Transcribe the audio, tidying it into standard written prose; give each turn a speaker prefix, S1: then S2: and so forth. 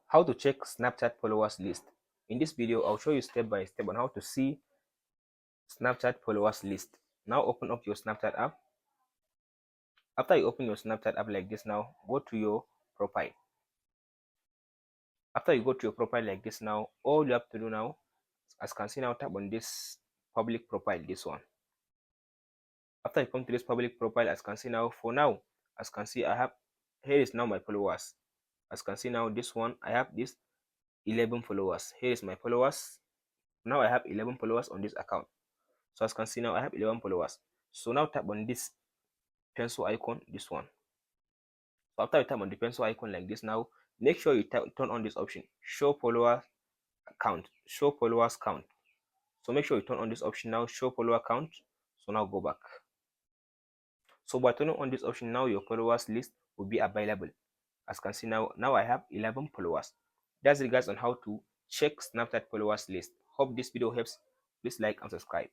S1: How to check Snapchat followers list. In this video, I'll show you step by step on how to see Snapchat followers list. Now open up your Snapchat app. After you open your Snapchat app like this, now go to your profile. After you go to your profile like this, now all you have to do now, as you can see now, tap on this public profile, this one. After you come to this public profile, as you can see now, for now, as you can see, I have, here is now my followers. As you can see now, this one, I have this 11 followers. Here is my followers. Now I have 11 followers on this account. So as you can see now, I have 11 followers. So now tap on this pencil icon, this one. So after you tap on the pencil icon like this, now make sure you turn on this option, show follower count, show followers count. So make sure you turn on this option now, show follower count. So now go back. So by turning on this option, now your followers list will be available. As you can see now I have 11 followers. That's regards on how to check Snapchat followers list. Hope this video helps. Please like and subscribe.